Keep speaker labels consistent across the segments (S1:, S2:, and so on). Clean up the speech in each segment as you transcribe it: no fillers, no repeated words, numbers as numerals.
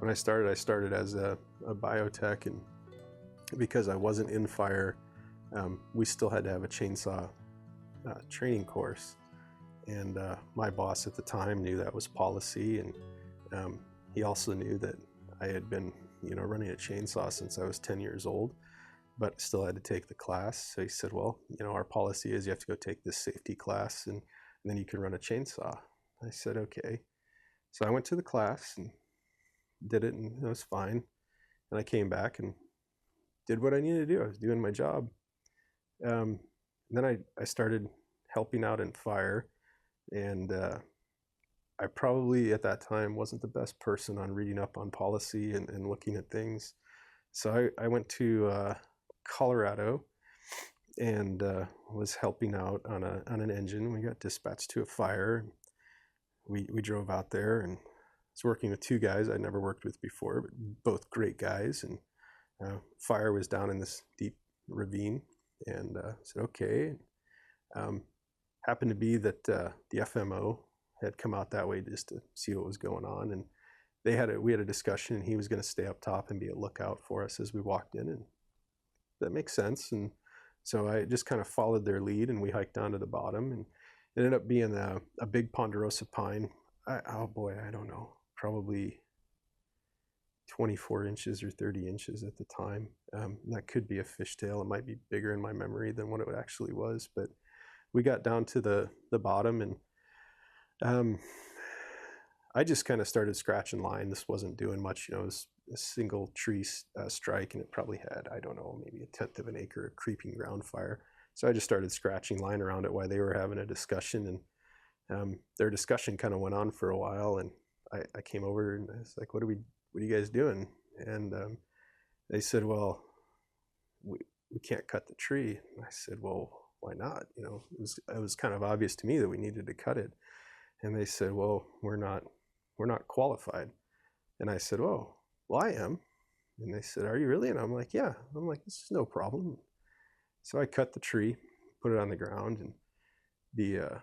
S1: When I started as a biotech, and because I wasn't in fire, we still had to have a chainsaw training course. And my boss at the time knew that was policy, and he also knew that I had been, running a chainsaw since I was 10 years old, but still had to take the class. So he said, well, our policy is you have to go take this safety class, and then you can run a chainsaw. I said, okay. So I went to the class and did it, and it was fine. And I came back and did what I needed to do. I was doing my job. Then I started helping out in fire, and I probably at that time wasn't the best person on reading up on policy and looking at things. So I went to Colorado and was helping out on an engine. We got dispatched to a fire. We drove out there and was working with two guys I'd never worked with before, but both great guys. And fire was down in this deep ravine, and said okay. Happened to be that the FMO had come out that way just to see what was going on, and we had a discussion, and he was going to stay up top and be a lookout for us as we walked in, and that makes sense. And so I just kind of followed their lead, and we hiked down to the bottom, and it ended up being a big ponderosa pine. Oh boy, I don't know, probably 24 inches or 30 inches at the time. That could be a fishtail. It might be bigger in my memory than what it actually was, but we got down to the bottom, and I just kind of started scratching line. This wasn't doing much, it was a single tree strike, and it probably had, I don't know, maybe 1/10 of an acre of creeping ground fire. So I just started scratching line around it while they were having a discussion, and their discussion kind of went on for a while, and I came over and I was like, what are you guys doing? And they said, well, we can't cut the tree. And I said, well, why not? It was kind of obvious to me that we needed to cut it. And they said, well, we're not qualified. And I said, oh, well, I am. And they said, are you really? And I'm like, yeah. I'm like, this is no problem. So I cut the tree, put it on the ground, and the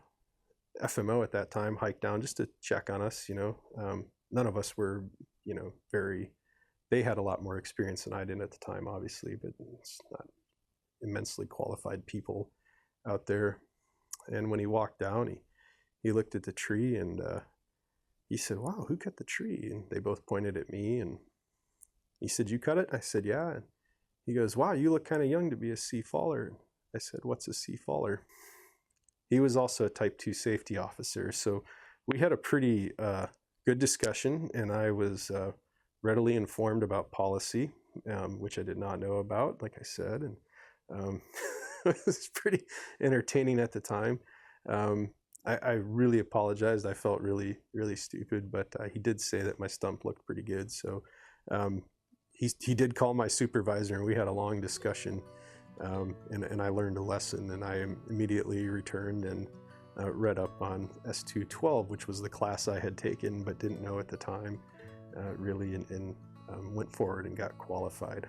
S1: FMO at that time hiked down just to check on us. None of us were, they had a lot more experience than I did at the time, obviously, but it's not immensely qualified people out there. And when he walked down, he looked at the tree, and he said, wow, who cut the tree? And they both pointed at me, and he said, you cut it? I said, yeah. And he goes, wow, you look kind of young to be a sea faller. I said, what's a sea faller? He was also a type 2 safety officer. So we had a pretty good discussion, and I was readily informed about policy, which I did not know about, like I said. And it was pretty entertaining at the time. I really apologized. I felt really, really stupid, but he did say that my stump looked pretty good. So he did call my supervisor, and we had a long discussion, and I learned a lesson, and I immediately returned and read up on S212, which was the class I had taken but didn't know at the time, really, and went forward and got qualified.